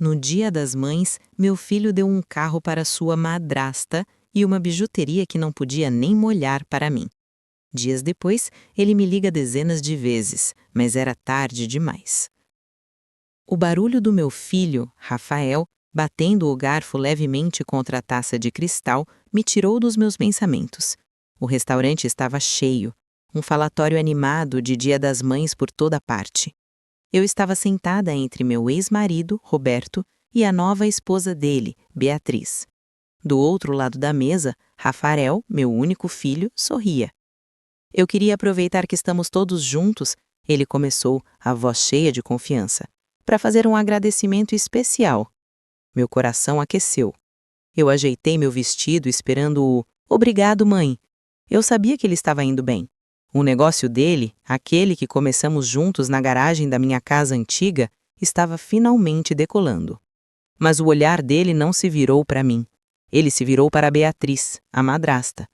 No Dia das Mães, meu filho deu um carro para sua madrasta e uma bijuteria que não podia nem molhar para mim. Dias depois, ele me liga dezenas de vezes, mas era tarde demais. O barulho do meu filho, Rafael, batendo o garfo levemente contra a taça de cristal, me tirou dos meus pensamentos. O restaurante estava cheio, um falatório animado de Dia das Mães por toda parte. Eu estava sentada entre meu ex-marido, Roberto, e a nova esposa dele, Beatriz. Do outro lado da mesa, Rafael, meu único filho, sorria. Eu queria aproveitar que estamos todos juntos, ele começou, a voz cheia de confiança, para fazer um agradecimento especial. Meu coração aqueceu. Eu ajeitei meu vestido esperando o "Obrigado, mãe". Eu sabia que ele estava indo bem. O negócio dele, aquele que começamos juntos na garagem da minha casa antiga, estava finalmente decolando. Mas o olhar dele não se virou para mim. Ele se virou para Beatriz, a madrasta.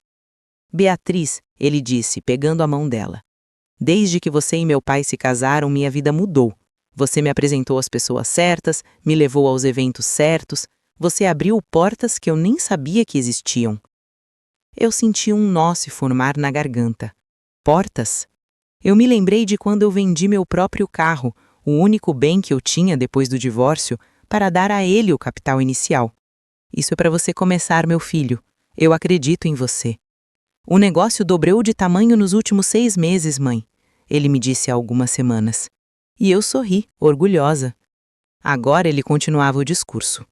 "Beatriz", ele disse, pegando a mão dela. "Desde que você e meu pai se casaram, minha vida mudou. Você me apresentou às pessoas certas, me levou aos eventos certos, você abriu portas que eu nem sabia que existiam." Eu senti um nó se formar na garganta. Portas? Eu me lembrei de quando eu vendi meu próprio carro, o único bem que eu tinha depois do divórcio, para dar a ele o capital inicial. "Isso é para você começar, meu filho. Eu acredito em você." "O negócio dobrou de tamanho nos últimos 6 meses, mãe", ele me disse há algumas semanas. E eu sorri, orgulhosa. Agora ele continuava o discurso.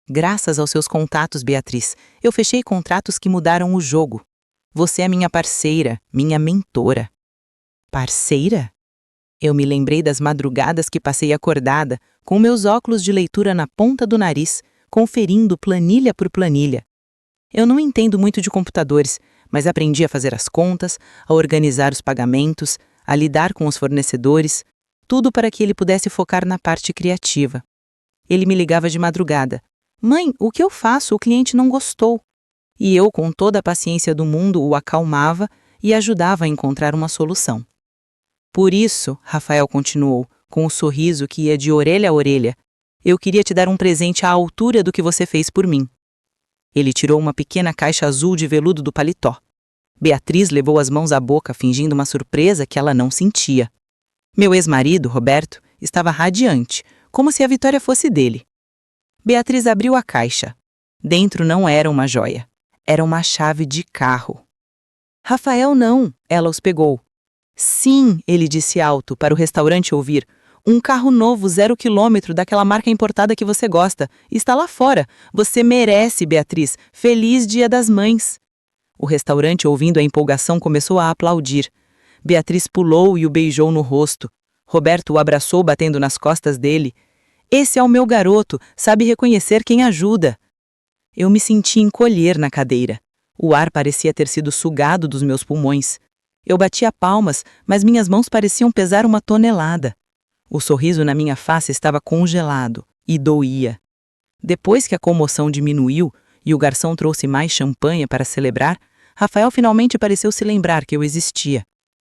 "Graças aos seus contatos, Beatriz, eu fechei contratos que mudaram o jogo. Você é minha parceira, minha mentora." Parceira? Eu me lembrei das madrugadas que passei acordada, com meus óculos de leitura na ponta do nariz, conferindo planilha por planilha. Eu não entendo muito de computadores, mas aprendi a fazer as contas, a organizar os pagamentos, a lidar com os fornecedores, tudo para que ele pudesse focar na parte criativa. Ele me ligava de madrugada. "Mãe, o que eu faço? O cliente não gostou." E eu, com toda a paciência do mundo, o acalmava e ajudava a encontrar uma solução. "Por isso", Rafael continuou, com um sorriso que ia de orelha a orelha, "eu queria te dar um presente à altura do que você fez por mim." Ele tirou uma pequena caixa azul de veludo do paletó. Beatriz levou as mãos à boca, fingindo uma surpresa que ela não sentia. Meu ex-marido, Roberto, estava radiante, como se a vitória fosse dele. Beatriz abriu a caixa. Dentro não era uma joia. Era uma chave de carro. "Rafael, não", ela os pegou. "Sim", ele disse alto, para o restaurante ouvir. "Um carro novo, 0 quilômetro, daquela marca importada que você gosta. Está lá fora. Você merece, Beatriz. Feliz Dia das Mães." O restaurante, ouvindo a empolgação, começou a aplaudir. Beatriz pulou e o beijou no rosto. Roberto o abraçou, batendo nas costas dele. "Esse é o meu garoto, sabe reconhecer quem ajuda." Eu me senti encolher na cadeira. O ar parecia ter sido sugado dos meus pulmões. Eu batia palmas, mas minhas mãos pareciam pesar 1 tonelada. O sorriso na minha face estava congelado e doía. Depois que a comoção diminuiu e o garçom trouxe mais champanhe para celebrar, Rafael finalmente pareceu se lembrar que eu existia.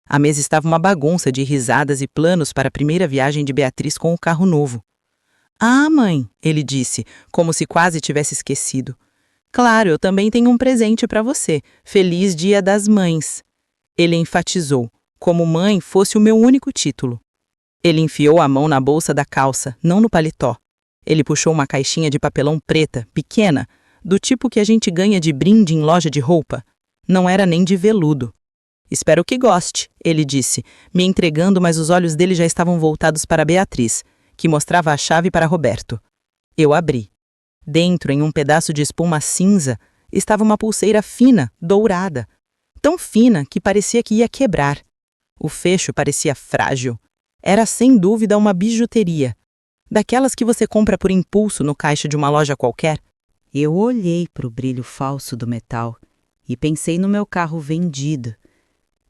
A mesa estava uma bagunça de risadas e planos para a primeira viagem de Beatriz com o carro novo. "Ah, mãe", ele disse, como se quase tivesse esquecido. "Claro, eu também tenho um presente para você. Feliz Dia das Mães." Ele enfatizou, como mãe fosse o meu único título. Ele enfiou a mão na bolsa da calça, não no paletó. Ele puxou uma caixinha de papelão preta, pequena, do tipo que a gente ganha de brinde em loja de roupa. Não era nem de veludo. "Espero que goste", ele disse, me entregando, mas os olhos dele já estavam voltados para Beatriz, que mostrava a chave para Roberto. Eu abri. Dentro, em um pedaço de espuma cinza, estava uma pulseira fina, dourada. Tão fina que parecia que ia quebrar. O fecho parecia frágil. Era sem dúvida uma bijuteria. Daquelas que você compra por impulso no caixa de uma loja qualquer. Eu olhei para o brilho falso do metal e pensei no meu carro vendido,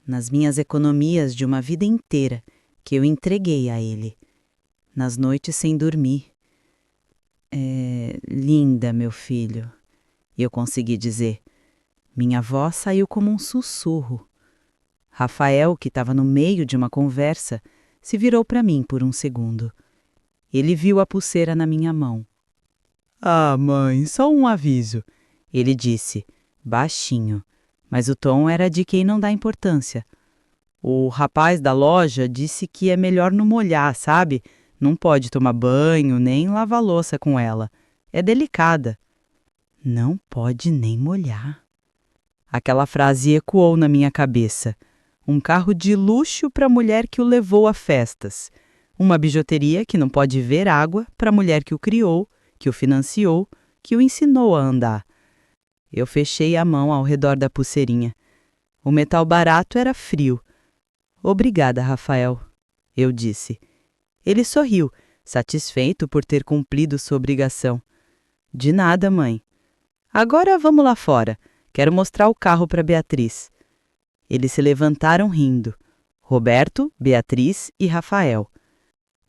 nas minhas economias de uma vida inteira que eu entreguei a ele, nas noites sem dormir. Linda, meu filho", eu consegui dizer. Minha voz saiu como um sussurro. Rafael, que estava no meio de uma conversa, se virou para mim por um segundo. Ele viu a pulseira na minha mão, Ah, mãe, só um aviso, ele disse, baixinho, mas o tom era de quem não dá importância. O rapaz da loja disse que é melhor não molhar, sabe? Não pode tomar banho nem lavar louça com ela. É delicada. Não pode nem molhar. Aquela frase ecoou na minha cabeça. Um carro de luxo para a mulher que o levou a festas. Uma bijuteria que não pode ver água para a mulher que o criou, que o financiou, que o ensinou a andar. Eu fechei a mão ao redor da pulseirinha. O metal barato era frio. Obrigada, Rafael, eu disse. Ele sorriu, satisfeito por ter cumprido sua obrigação. De nada, mãe. Agora vamos lá fora. Quero mostrar o carro para Beatriz. Eles se levantaram rindo. Roberto, Beatriz e Rafael.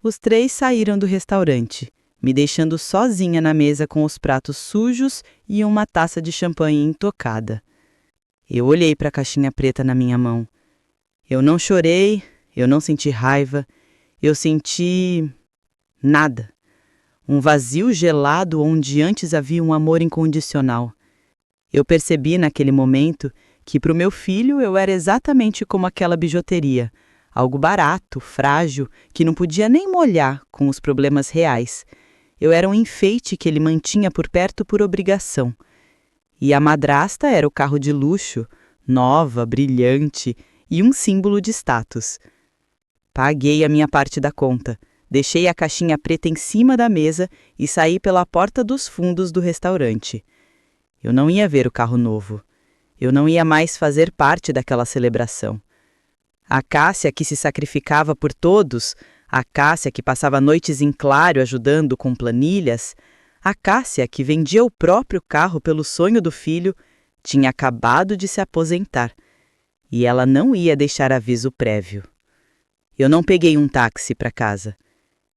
Os três saíram do restaurante, me deixando sozinha na mesa com os pratos sujos e uma taça de champanhe intocada. Eu olhei para a caixinha preta na minha mão. Eu não chorei, eu não senti raiva, eu senti nada. Um vazio gelado onde antes havia um amor incondicional. Eu percebi naquele momento que para o meu filho eu era exatamente como aquela bijuteria, algo barato, frágil, que não podia nem molhar com os problemas reais. Eu era um enfeite que ele mantinha por perto por obrigação. E a madrasta era o carro de luxo, nova, brilhante e um símbolo de status. Paguei a minha parte da conta, deixei a caixinha preta em cima da mesa e saí pela porta dos fundos do restaurante. Eu não ia ver o carro novo. Eu não ia mais fazer parte daquela celebração. A Cássia que se sacrificava por todos, a Cássia que passava noites em claro ajudando com planilhas, a Cássia que vendia o próprio carro pelo sonho do filho, tinha acabado de se aposentar. E ela não ia deixar aviso prévio. Eu não peguei um táxi para casa.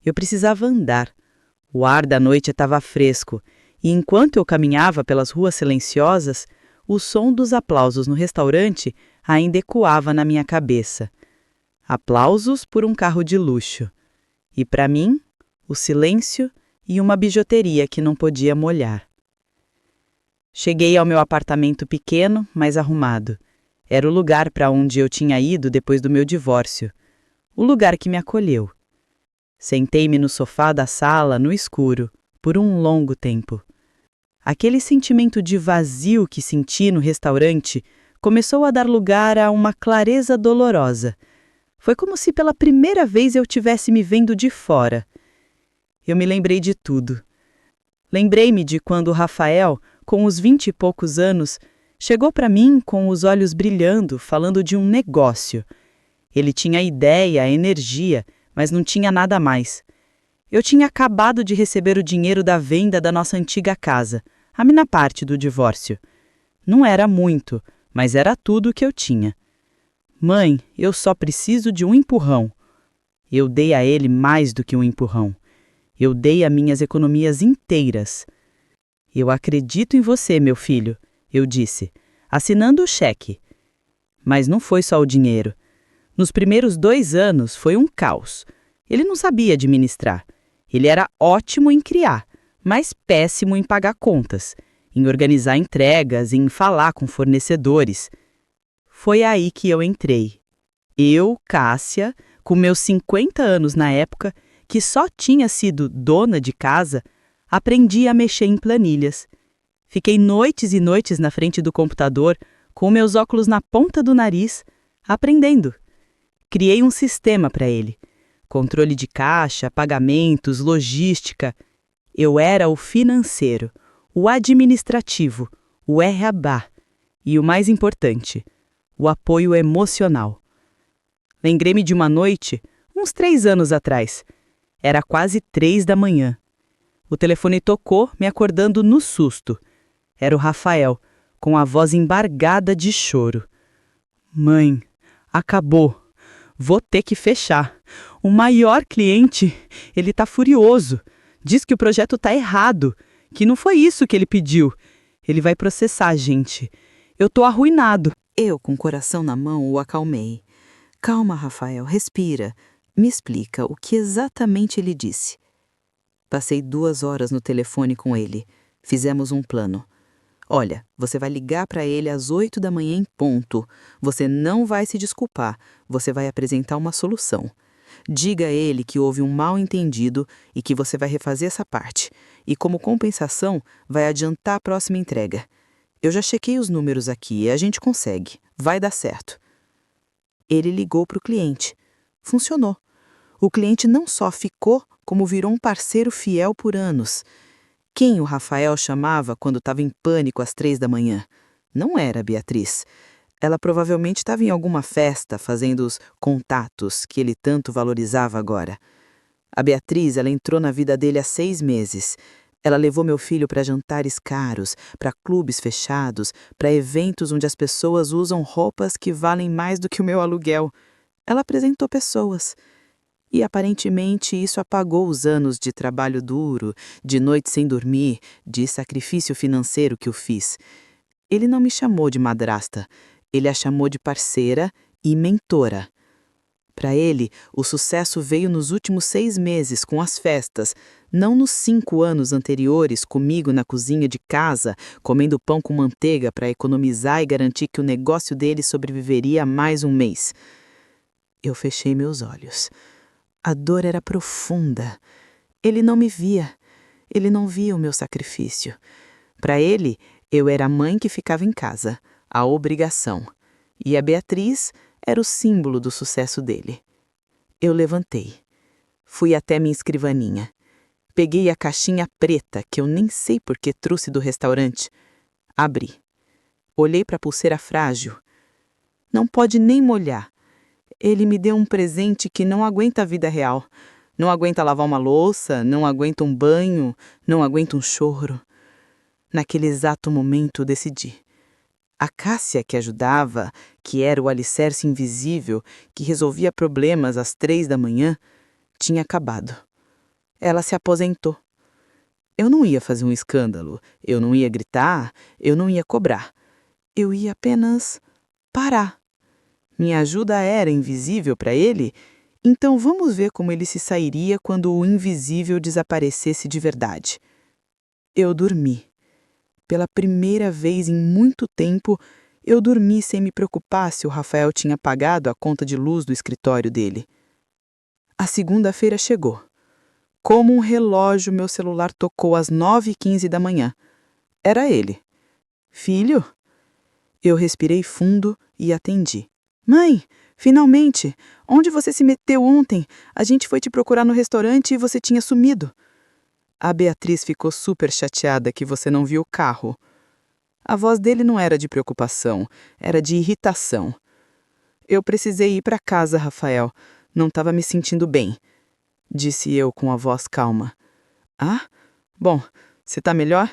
Eu precisava andar. O ar da noite estava fresco, e enquanto eu caminhava pelas ruas silenciosas, o som dos aplausos no restaurante ainda ecoava na minha cabeça. Aplausos por um carro de luxo. E para mim, o silêncio e uma bijuteria que não podia molhar. Cheguei ao meu apartamento pequeno, mas arrumado. Era o lugar para onde eu tinha ido depois do meu divórcio. O lugar que me acolheu. Sentei-me no sofá da sala, no escuro, por um longo tempo. Aquele sentimento de vazio que senti no restaurante começou a dar lugar a uma clareza dolorosa. Foi como se pela primeira vez eu tivesse me vendo de fora. Eu me lembrei de tudo. Lembrei-me de quando o Rafael, com os 20 e poucos anos, chegou para mim com os olhos brilhando, falando de um negócio. Ele tinha ideia, energia, mas não tinha nada mais. Eu tinha acabado de receber o dinheiro da venda da nossa antiga casa, a minha parte do divórcio. Não era muito, mas era tudo o que eu tinha. Mãe, eu só preciso de um empurrão. Eu dei a ele mais do que um empurrão. Eu dei as minhas economias inteiras. Eu acredito em você, meu filho, eu disse, assinando o cheque. Mas não foi só o dinheiro. Nos primeiros 2 anos foi um caos. Ele não sabia administrar. Ele era ótimo em criar, mas péssimo em pagar contas, em organizar entregas, em falar com fornecedores. Foi aí que eu entrei. Eu, Cássia, com meus 50 anos na época, que só tinha sido dona de casa, aprendi a mexer em planilhas. Fiquei noites e noites na frente do computador, com meus óculos na ponta do nariz, aprendendo. Criei um sistema para ele. Controle de caixa, pagamentos, logística. Eu era o financeiro, o administrativo, o RH e o mais importante, o apoio emocional. Lembrei-me de uma noite, uns 3 anos atrás. Era quase 3 da manhã. O telefone tocou, me acordando no susto. Era o Rafael, com a voz embargada de choro. Mãe, acabou. Vou ter que fechar. O maior cliente, ele tá furioso. Diz que o projeto tá errado, que não foi isso que ele pediu. Ele vai processar a gente. Eu tô arruinado. Eu, com o coração na mão, o acalmei. Calma, Rafael, respira. Me explica o que exatamente ele disse. Passei 2 horas no telefone com ele. Fizemos um plano. Olha, você vai ligar para ele às 8 da manhã em ponto. Você não vai se desculpar. Você vai apresentar uma solução. Diga a ele que houve um mal-entendido e que você vai refazer essa parte. E como compensação, vai adiantar a próxima entrega. Eu já chequei os números aqui e a gente consegue. Vai dar certo. Ele ligou para o cliente. Funcionou. O cliente não só ficou, como virou um parceiro fiel por anos. Quem o Rafael chamava quando estava em pânico às 3 da manhã? Não era a Beatriz. Ela provavelmente estava em alguma festa fazendo os contatos que ele tanto valorizava agora. A Beatriz, ela entrou na vida dele há 6 meses. Ela levou meu filho para jantares caros, para clubes fechados, para eventos onde as pessoas usam roupas que valem mais do que o meu aluguel. Ela apresentou pessoas. E aparentemente isso apagou os anos de trabalho duro, de noite sem dormir, de sacrifício financeiro que eu fiz. Ele não me chamou de madrasta, ele a chamou de parceira e mentora. Para ele, o sucesso veio nos últimos 6 meses com as festas, não nos 5 anos anteriores comigo na cozinha de casa, comendo pão com manteiga para economizar e garantir que o negócio dele sobreviveria a mais um mês. Eu fechei meus olhos. A dor era profunda. Ele não me via. Ele não via o meu sacrifício. Para ele, eu era a mãe que ficava em casa, a obrigação. E a Beatriz era o símbolo do sucesso dele. Eu levantei. Fui até minha escrivaninha. Peguei a caixinha preta, que eu nem sei por que trouxe do restaurante. Abri. Olhei para a pulseira frágil. Não pode nem molhar. Ele me deu um presente que não aguenta a vida real. Não aguenta lavar uma louça, não aguenta um banho, não aguenta um choro. Naquele exato momento, decidi. A Cássia que ajudava, que era o alicerce invisível, que resolvia problemas às 3 da manhã, tinha acabado. Ela se aposentou. Eu não ia fazer um escândalo, eu não ia gritar, eu não ia cobrar. Eu ia apenas parar. Minha ajuda era invisível para ele, então vamos ver como ele se sairia quando o invisível desaparecesse de verdade. Eu dormi. Pela primeira vez em muito tempo, eu dormi sem me preocupar se o Rafael tinha pagado a conta de luz do escritório dele. A segunda-feira chegou. Como um relógio, meu celular tocou às 9h15 da manhã. Era ele. Filho? Eu respirei fundo e atendi. Mãe, finalmente! Onde você se meteu ontem? A gente foi te procurar no restaurante e você tinha sumido. A Beatriz ficou super chateada que você não viu o carro. A voz dele não era de preocupação, era de irritação. Eu precisei ir para casa, Rafael. Não estava me sentindo bem, disse eu com a voz calma. Ah? Bom, você tá melhor?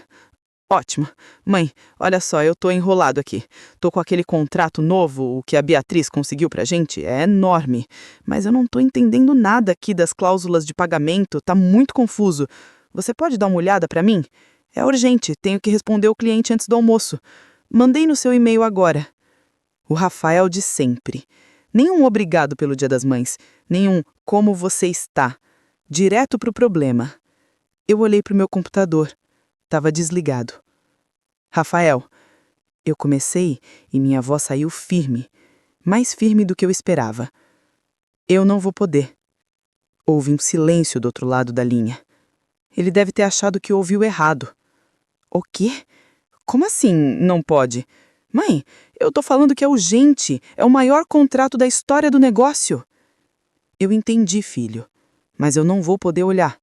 Ótimo. Mãe, olha só, eu tô enrolado aqui. Tô com aquele contrato novo, o que a Beatriz conseguiu pra gente, é enorme. Mas eu não tô entendendo nada aqui das cláusulas de pagamento, tá muito confuso. Você pode dar uma olhada pra mim? É urgente, tenho que responder o cliente antes do almoço. Mandei no seu e-mail agora. O Rafael de sempre. Nenhum obrigado pelo Dia das Mães, nenhum como você está. Direto pro problema. Eu olhei pro meu computador. Estava desligado. Rafael, eu comecei e minha voz saiu firme, mais firme do que eu esperava. Eu não vou poder. Houve um silêncio do outro lado da linha. Ele deve ter achado que ouviu errado. O quê? Como assim não pode? Mãe, eu tô falando que é urgente, é o maior contrato da história do negócio. Eu entendi, filho, mas eu não vou poder olhar.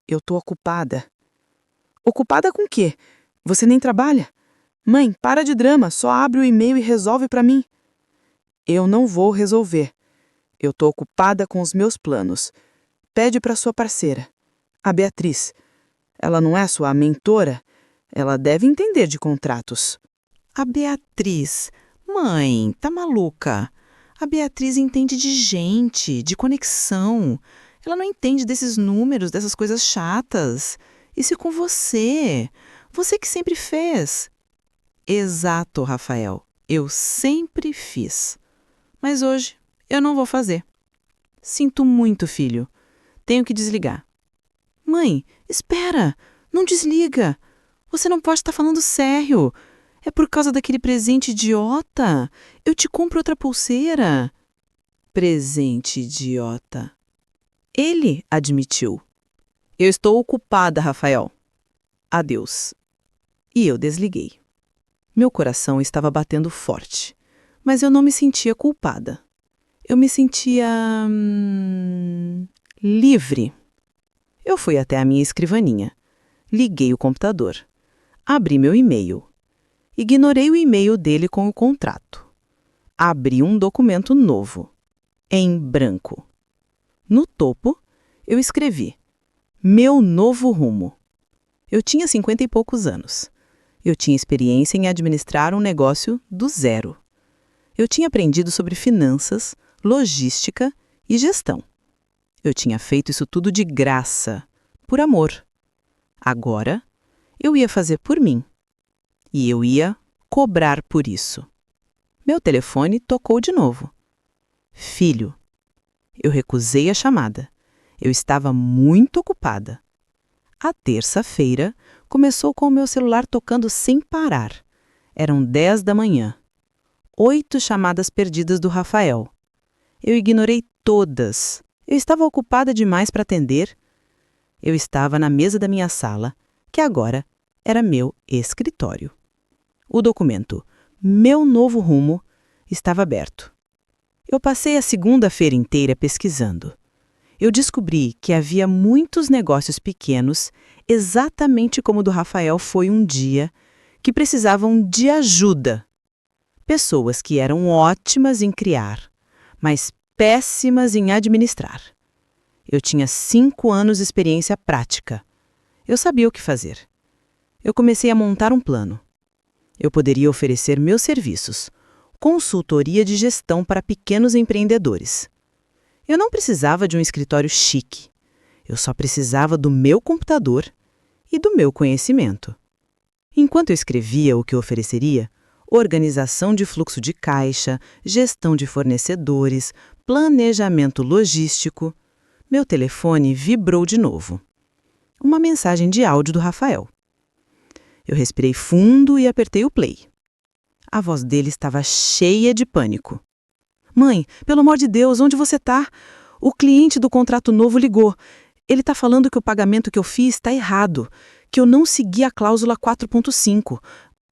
Eu tô ocupada. Ocupada com o quê? Você nem trabalha? Mãe, para de drama, só abre o e-mail e resolve para mim. Eu não vou resolver. Eu tô ocupada com os meus planos. Pede para sua parceira, a Beatriz. Ela não é sua mentora? Ela deve entender de contratos. A Beatriz. Mãe, tá maluca? A Beatriz entende de gente, de conexão. Ela não entende desses números, dessas coisas chatas. Isso é com você. Você que sempre fez. Exato, Rafael. Eu sempre fiz. Mas hoje eu não vou fazer. Sinto muito, filho. Tenho que desligar. Mãe, Espera, não desliga. Você não pode estar falando sério. É por causa daquele presente idiota. Eu te compro outra pulseira. Presente idiota. Ele admitiu. Eu estou ocupada, Rafael. Adeus. E eu desliguei. Meu coração estava batendo forte, mas eu não me sentia culpada. Eu me sentia livre. Eu fui até a minha escrivaninha. Liguei o computador. Abri meu e-mail. Ignorei o e-mail dele com o contrato. Abri um documento novo, em branco. No topo, eu escrevi: Meu novo rumo. Eu tinha 50 e poucos anos. Eu tinha experiência em administrar um negócio do zero. Eu tinha aprendido sobre finanças, logística e gestão. Eu tinha feito isso tudo de graça, por amor. Agora, eu ia fazer por mim. E eu ia cobrar por isso. Meu telefone tocou de novo. Filho. Eu recusei a chamada. Eu estava muito ocupada. A terça-feira começou com o meu celular tocando sem parar. Eram 10 da manhã. 8 chamadas perdidas do Rafael. Eu ignorei todas. Eu estava ocupada demais para atender. Eu estava na mesa da minha sala, que agora era meu escritório. O documento Meu Novo Rumo estava aberto. Eu passei a segunda-feira inteira pesquisando. Eu descobri que havia muitos negócios pequenos, exatamente como o do Rafael foi um dia, que precisavam de ajuda. Pessoas que eram ótimas em criar, mas péssimas em administrar. Eu tinha 5 anos de experiência prática. Eu sabia o que fazer. Eu comecei a montar um plano. Eu poderia oferecer meus serviços, consultoria de gestão para pequenos empreendedores. Eu não precisava de um escritório chique. Eu só precisava do meu computador e do meu conhecimento. Enquanto eu escrevia o que eu ofereceria, organização de fluxo de caixa, gestão de fornecedores, planejamento logístico, meu telefone vibrou de novo. Uma mensagem de áudio do Rafael. Eu respirei fundo e apertei o play. A voz dele estava cheia de pânico. Mãe, pelo amor de Deus, onde você está? O cliente do contrato novo ligou. Ele está falando que o pagamento que eu fiz está errado, que eu não segui a cláusula 4.5.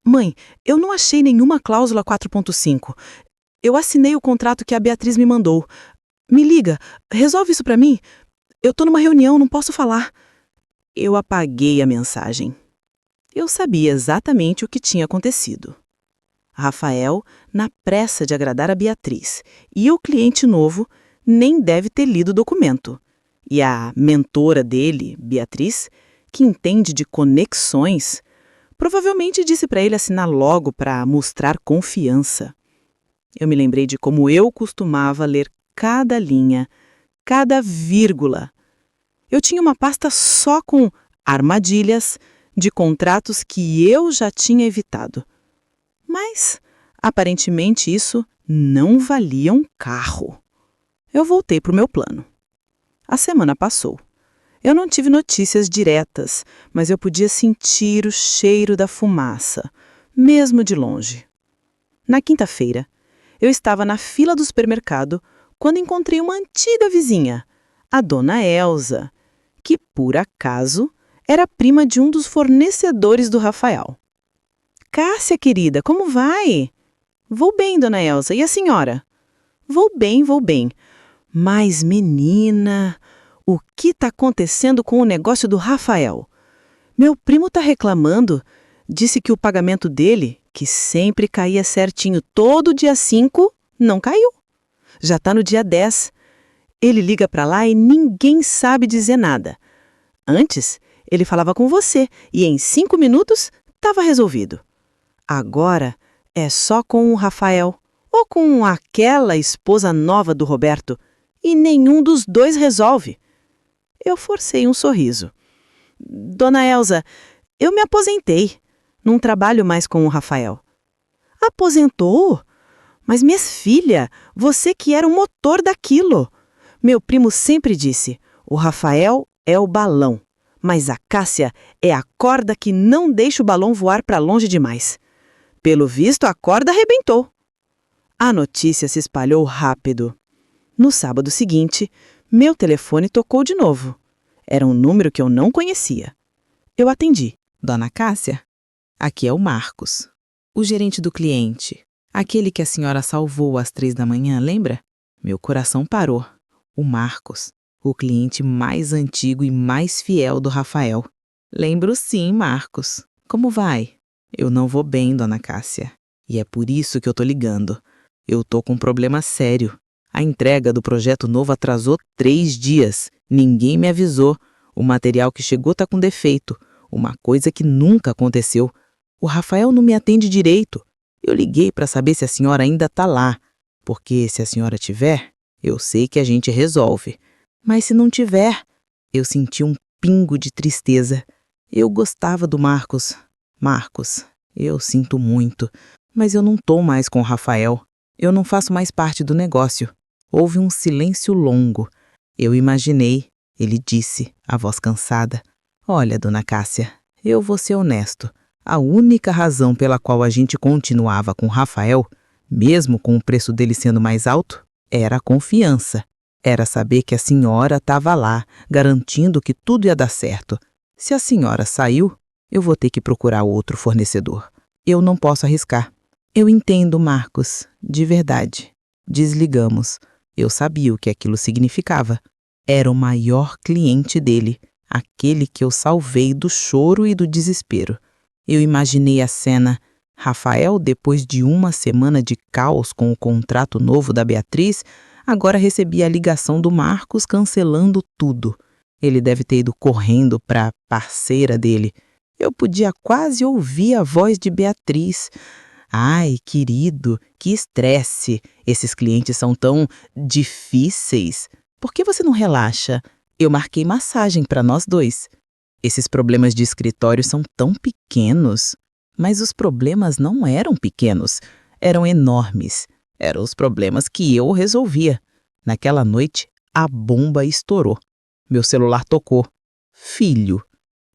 Mãe, eu não achei nenhuma cláusula 4.5. Eu assinei o contrato que a Beatriz me mandou. Me liga, resolve isso para mim. Eu estou numa reunião, não posso falar. Eu apaguei a mensagem. Eu sabia exatamente o que tinha acontecido. Rafael, na pressa de agradar a Beatriz, e o cliente novo nem deve ter lido o documento. E a mentora dele, Beatriz, que entende de conexões, provavelmente disse para ele assinar logo para mostrar confiança. Eu me lembrei de como eu costumava ler cada linha, cada vírgula. Eu tinha uma pasta só com armadilhas de contratos que eu já tinha evitado. Mas, aparentemente, isso não valia um carro. Eu voltei para o meu plano. A semana passou. Eu não tive notícias diretas, mas eu podia sentir o cheiro da fumaça, mesmo de longe. Na quinta-feira, eu estava na fila do supermercado quando encontrei uma antiga vizinha, a dona Elza, que, por acaso, era prima de um dos fornecedores do Rafael. Cássia, querida, como vai? Vou bem, dona Elza. E a senhora? Vou bem, vou bem. Mas, menina, o que está acontecendo com o negócio do Rafael? Meu primo está reclamando. Disse que o pagamento dele, que sempre caía certinho todo dia 5, não caiu. Já está no dia 10. Ele liga para lá e ninguém sabe dizer nada. Antes, ele falava com você e em 5 minutos estava resolvido. Agora é só com o Rafael ou com aquela esposa nova do Roberto e nenhum dos dois resolve. Eu forcei um sorriso. Dona Elza, eu me aposentei. Não trabalho mais com o Rafael. Aposentou? Mas, minha filha, você que era o motor daquilo. Meu primo sempre disse, o Rafael é o balão, mas a Cássia é a corda que não deixa o balão voar para longe demais. Pelo visto, a corda arrebentou. A notícia se espalhou rápido. No sábado seguinte, meu telefone tocou de novo. Era um número que eu não conhecia. Eu atendi. Dona Cássia, aqui é o Marcos, o gerente do cliente, aquele que a senhora salvou às 3 da manhã, lembra? Meu coração parou. O Marcos, o cliente mais antigo e mais fiel do Rafael. Lembro sim, Marcos. Como vai? Eu não vou bem, Dona Cássia. E é por isso que eu tô ligando. Eu tô com um problema sério. A entrega do projeto novo atrasou 3 dias. Ninguém me avisou. O material que chegou tá com defeito. Uma coisa que nunca aconteceu. O Rafael não me atende direito. Eu liguei para saber se a senhora ainda tá lá. Porque se a senhora tiver, eu sei que a gente resolve. Mas se não tiver, eu senti um pingo de tristeza. Eu gostava do Marcos. Marcos, eu sinto muito. Mas eu não tô mais com o Rafael. Eu não faço mais parte do negócio. Houve um silêncio longo. Eu imaginei, ele disse, a voz cansada. Olha, Dona Cássia, eu vou ser honesto. A única razão pela qual a gente continuava com o Rafael, mesmo com o preço dele sendo mais alto, era a confiança. Era saber que a senhora estava lá, garantindo que tudo ia dar certo. Se a senhora saiu, eu vou ter que procurar outro fornecedor. Eu não posso arriscar. Eu entendo, Marcos, de verdade. Desligamos. Eu sabia o que aquilo significava. Era o maior cliente dele, aquele que eu salvei do choro e do desespero. Eu imaginei a cena. Rafael, depois de uma semana de caos com o contrato novo da Beatriz, agora recebia a ligação do Marcos cancelando tudo. Ele deve ter ido correndo para a parceira dele. Eu podia quase ouvir a voz de Beatriz. Ai, querido, que estresse. Esses clientes são tão difíceis. Por que você não relaxa? Eu marquei massagem para nós dois. Esses problemas de escritório são tão pequenos. Mas os problemas não eram pequenos, eram enormes. Eram os problemas que eu resolvia. Naquela noite, a bomba estourou. Meu celular tocou. Filho.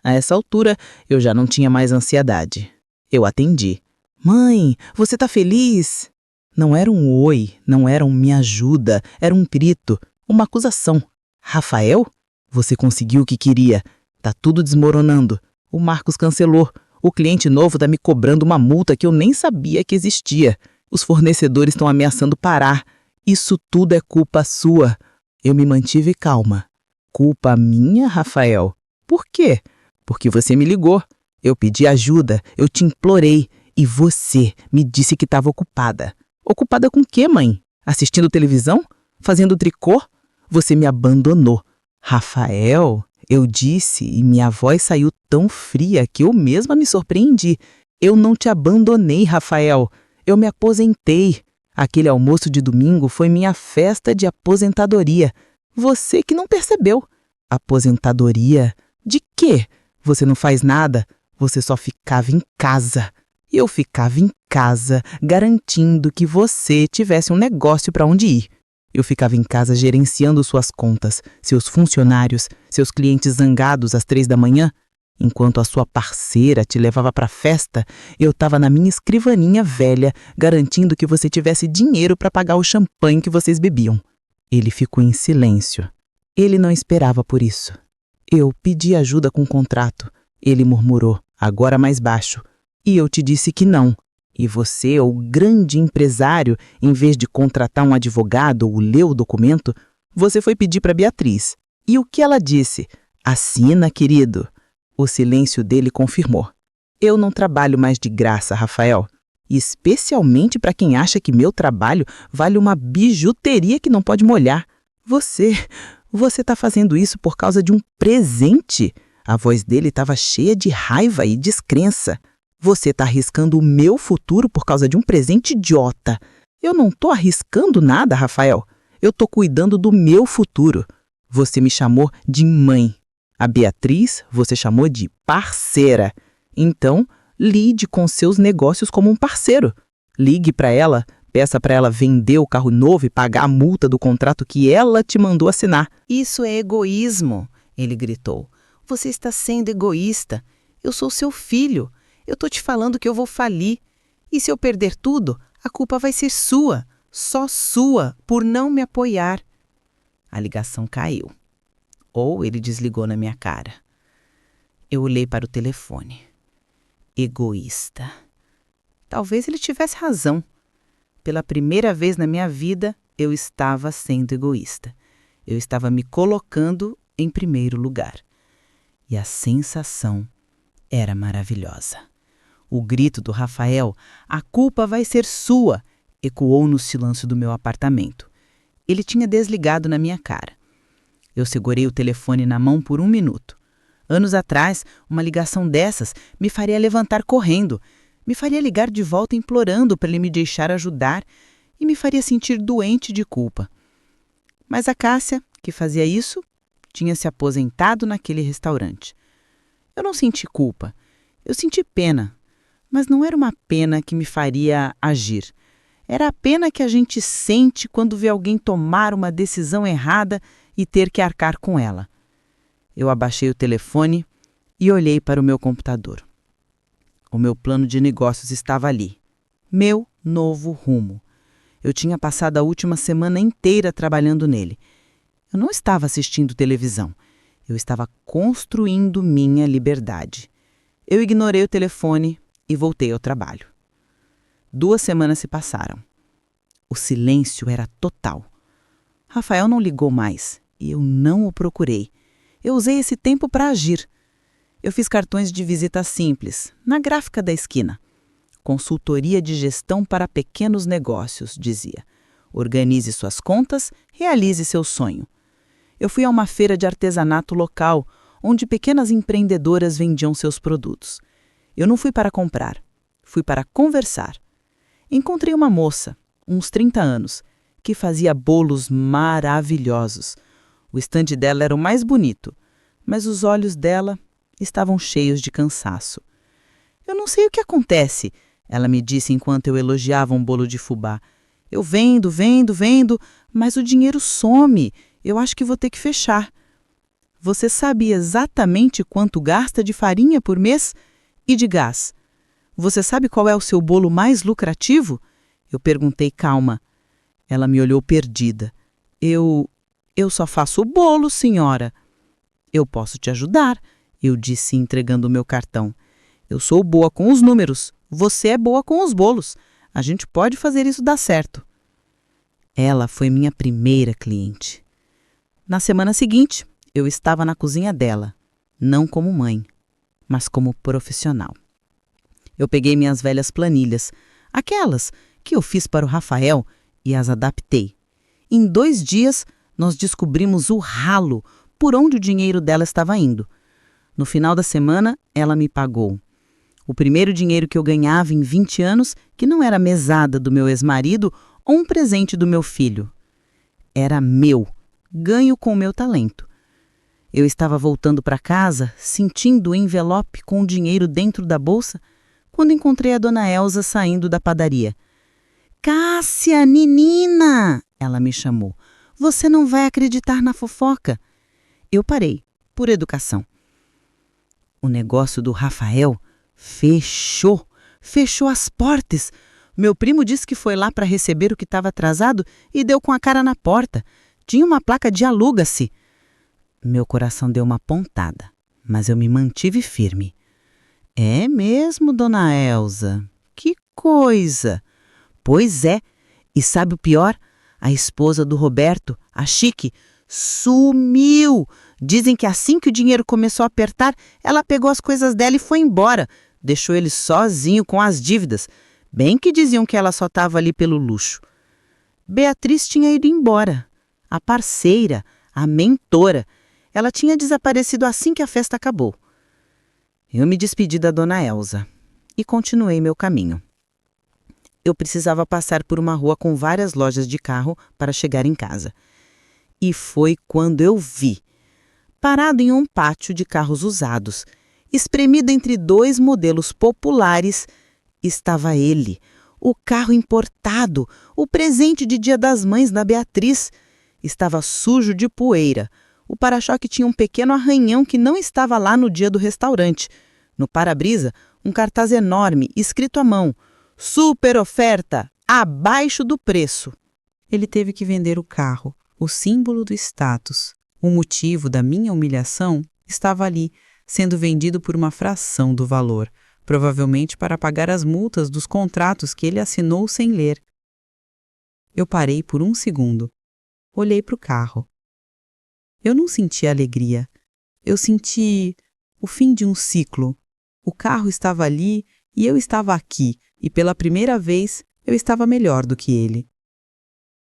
A essa altura, eu já não tinha mais ansiedade. Eu atendi. Mãe, você tá feliz? Não era um oi, não era um me ajuda, era um grito, uma acusação. Rafael? Você conseguiu o que queria. Tá tudo desmoronando. O Marcos cancelou. O cliente novo tá me cobrando uma multa que eu nem sabia que existia. Os fornecedores estão ameaçando parar. Isso tudo é culpa sua. Eu me mantive calma. Culpa minha, Rafael? Por quê? Porque você me ligou. Eu pedi ajuda, eu te implorei. E você me disse que estava ocupada. Ocupada com o quê, mãe? Assistindo televisão? Fazendo tricô? Você me abandonou. Rafael, eu disse e minha voz saiu tão fria que eu mesma me surpreendi. Eu não te abandonei, Rafael. Eu me aposentei. Aquele almoço de domingo foi minha festa de aposentadoria. Você que não percebeu. Aposentadoria? De quê? Você não faz nada. Você só ficava em casa. E eu ficava em casa, garantindo que você tivesse um negócio para onde ir. Eu ficava em casa gerenciando suas contas, seus funcionários, seus clientes zangados às 3 da manhã. Enquanto a sua parceira te levava para a festa, eu estava na minha escrivaninha velha, garantindo que você tivesse dinheiro para pagar o champanhe que vocês bebiam. Ele ficou em silêncio. Ele não esperava por isso. Eu pedi ajuda com o contrato. Ele murmurou, agora mais baixo. E eu te disse que não. E você, o grande empresário, em vez de contratar um advogado ou ler o documento, você foi pedir para Beatriz. E o que ela disse? Assina, querido. O silêncio dele confirmou. Eu não trabalho mais de graça, Rafael. Especialmente para quem acha que meu trabalho vale uma bijuteria que não pode molhar. Você está fazendo isso por causa de um presente? A voz dele estava cheia de raiva e descrença. Você está arriscando o meu futuro por causa de um presente idiota. Eu não estou arriscando nada, Rafael. Eu estou cuidando do meu futuro. Você me chamou de mãe. A Beatriz você chamou de parceira. Então, lide com seus negócios como um parceiro. Ligue para ela, peça para ela vender o carro novo e pagar a multa do contrato que ela te mandou assinar. Isso é egoísmo, ele gritou. Você está sendo egoísta. Eu sou seu filho. Eu tô te falando que eu vou falir. E se eu perder tudo, a culpa vai ser sua, só sua, por não me apoiar. A ligação caiu. Ou ele desligou na minha cara. Eu olhei para o telefone. Egoísta. Talvez ele tivesse razão. Pela primeira vez na minha vida, eu estava sendo egoísta. Eu estava me colocando em primeiro lugar. E a sensação era maravilhosa. O grito do Rafael, "A culpa vai ser sua", ecoou no silêncio do meu apartamento. Ele tinha desligado na minha cara. Eu segurei o telefone na mão por 1 minuto. Anos atrás, uma ligação dessas me faria levantar correndo, me faria ligar de volta implorando para ele me deixar ajudar e me faria sentir doente de culpa. Mas a Cássia, que fazia isso, tinha se aposentado naquele restaurante. Eu não senti culpa, eu senti pena, mas não era uma pena que me faria agir. Era a pena que a gente sente quando vê alguém tomar uma decisão errada e ter que arcar com ela. Eu abaixei o telefone e olhei para o meu computador. O meu plano de negócios estava ali. Meu novo rumo. Eu tinha passado a última semana inteira trabalhando nele. Eu não estava assistindo televisão. Eu estava construindo minha liberdade. Eu ignorei o telefone e voltei ao trabalho. 2 semanas se passaram. O silêncio era total. Rafael não ligou mais e eu não o procurei. Eu usei esse tempo para agir. Eu fiz cartões de visita simples, na gráfica da esquina. Consultoria de gestão para pequenos negócios, dizia. Organize suas contas, realize seu sonho. Eu fui a uma feira de artesanato local, onde pequenas empreendedoras vendiam seus produtos. Eu não fui para comprar, fui para conversar. Encontrei uma moça, uns 30 anos, que fazia bolos maravilhosos. O estande dela era o mais bonito, mas os olhos dela estavam cheios de cansaço. Eu não sei o que acontece, ela me disse enquanto eu elogiava um bolo de fubá. Eu vendo, mas o dinheiro some. Eu acho que vou ter que fechar. Você sabe exatamente quanto gasta de farinha por mês? E de gás? Você sabe qual é o seu bolo mais lucrativo? Eu perguntei calma. Ela me olhou perdida. Eu só faço o bolo, senhora. Eu posso te ajudar, eu disse entregando o meu cartão. Eu sou boa com os números, você é boa com os bolos. A gente pode fazer isso dar certo. Ela foi minha primeira cliente. Na semana seguinte, eu estava na cozinha dela, não como mãe, mas como profissional. Eu peguei minhas velhas planilhas, aquelas que eu fiz para o Rafael, e as adaptei. Em 2 dias, nós descobrimos o ralo por onde o dinheiro dela estava indo. No final da semana, ela me pagou. O primeiro dinheiro que eu ganhava em 20 anos, que não era mesada do meu ex-marido ou um presente do meu filho. Era meu, ganho com o meu talento. Eu estava voltando para casa, sentindo o envelope com o dinheiro dentro da bolsa, quando encontrei a dona Elza saindo da padaria. "Cássia, menina!" ela me chamou. "Você não vai acreditar na fofoca." Eu parei, por educação. O negócio do Rafael fechou as portas. Meu primo disse que foi lá para receber o que estava atrasado e deu com a cara na porta. Tinha uma placa de aluga-se. Meu coração deu uma pontada, mas eu me mantive firme. "É mesmo, dona Elza? Que coisa!" "Pois é, e sabe o pior? A esposa do Roberto, a Chique, sumiu. Dizem que assim que o dinheiro começou a apertar, ela pegou as coisas dela e foi embora. Deixou ele sozinho com as dívidas. Bem que diziam que ela só estava ali pelo luxo." Beatriz tinha ido embora. A parceira, a mentora. Ela tinha desaparecido assim que a festa acabou. Eu me despedi da dona Elza e continuei meu caminho. Eu precisava passar por uma rua com várias lojas de carro para chegar em casa. E foi quando eu vi, parado em um pátio de carros usados, espremido entre 2 modelos populares, estava ele, o carro importado, o presente de Dia das Mães da Beatriz. Estava sujo de poeira, O para-choque tinha um pequeno arranhão que não estava lá no dia do restaurante. No para-brisa, um cartaz enorme, escrito à mão: Super oferta, abaixo do preço. Ele teve que vender o carro, o símbolo do status. O motivo da minha humilhação estava ali, sendo vendido por uma fração do valor, provavelmente para pagar as multas dos contratos que ele assinou sem ler. Eu parei por um segundo. Olhei para o carro. Eu não senti alegria. Eu senti o fim de um ciclo. O carro estava ali e eu estava aqui, e pela primeira vez eu estava melhor do que ele.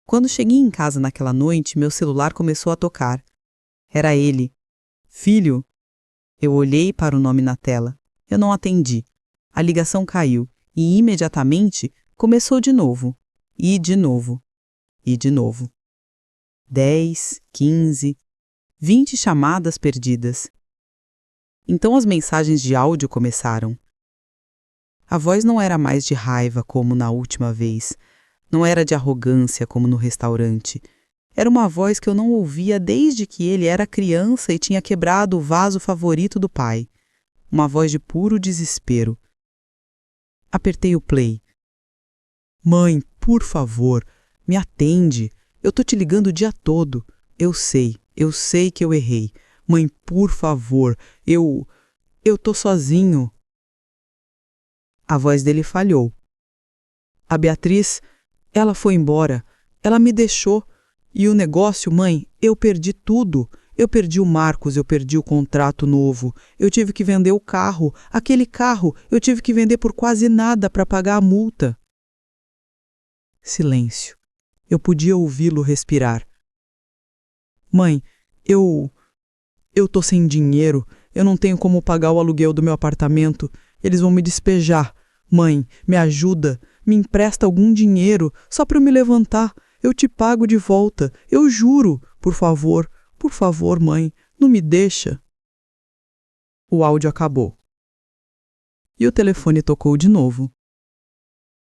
Quando cheguei em casa naquela noite, meu celular começou a tocar. Era ele. Filho. Eu olhei para o nome na tela. Eu não atendi. A ligação caiu e imediatamente começou de novo. E de novo. E de novo. 10, 15, 20 chamadas perdidas. Então as mensagens de áudio começaram. A voz não era mais de raiva como na última vez. Não era de arrogância como no restaurante. Era uma voz que eu não ouvia desde que ele era criança e tinha quebrado o vaso favorito do pai. Uma voz de puro desespero. Apertei o play. Mãe, por favor, me atende. Eu tô te ligando o dia todo. Eu sei que eu errei. Mãe, por favor, eu tô sozinho. A voz dele falhou. A Beatriz, ela foi embora. Ela me deixou. E o negócio, mãe, eu perdi tudo. Eu perdi o Marcos, eu perdi o contrato novo. Eu tive que vender o carro. Aquele carro, eu tive que vender por quase nada para pagar a multa. Silêncio. Eu podia ouvi-lo respirar. Mãe, eu tô sem dinheiro. Eu não tenho como pagar o aluguel do meu apartamento. Eles vão me despejar. Mãe, me ajuda. Me empresta algum dinheiro, só para eu me levantar. Eu te pago de volta. Eu juro. Por favor, mãe, não me deixa. O áudio acabou. E o telefone tocou de novo.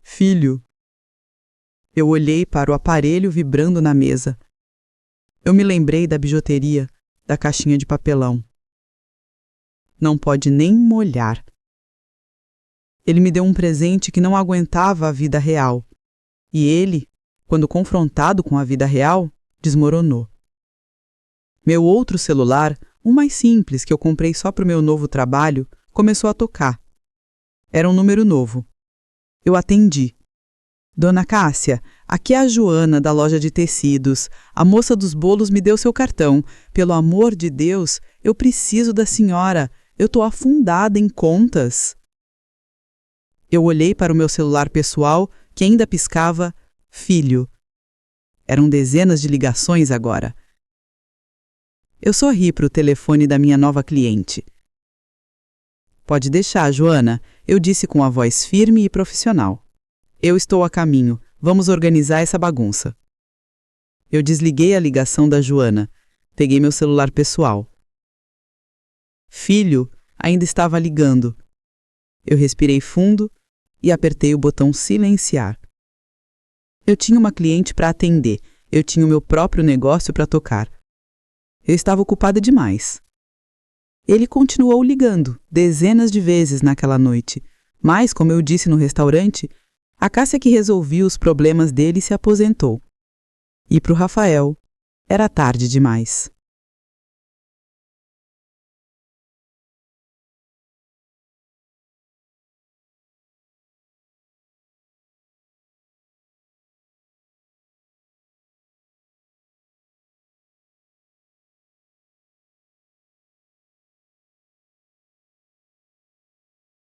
Filho. Eu olhei para o aparelho vibrando na mesa. Eu me lembrei da bijuteria, da caixinha de papelão. Não pode nem molhar. Ele me deu um presente que não aguentava a vida real. E ele, quando confrontado com a vida real, desmoronou. Meu outro celular, um mais simples que eu comprei só para o meu novo trabalho, começou a tocar. Era um número novo. Eu atendi. Dona Cássia, aqui é a Joana da loja de tecidos. A moça dos bolos me deu seu cartão. Pelo amor de Deus, eu preciso da senhora. Eu tô afundada em contas. Eu olhei para o meu celular pessoal, que ainda piscava filho. Eram dezenas de ligações agora. Eu sorri para o telefone da minha nova cliente. Pode deixar, Joana, eu disse com a voz firme e profissional. Eu estou a caminho. Vamos organizar essa bagunça. Eu desliguei a ligação da Joana. Peguei meu celular pessoal. Filho ainda estava ligando. Eu respirei fundo e apertei o botão silenciar. Eu tinha uma cliente para atender. Eu tinha o meu próprio negócio para tocar. Eu estava ocupada demais. Ele continuou ligando, dezenas de vezes naquela noite. Mas, como eu disse no restaurante, a Cássia que resolvia os problemas dele se aposentou. E para o Rafael, era tarde demais.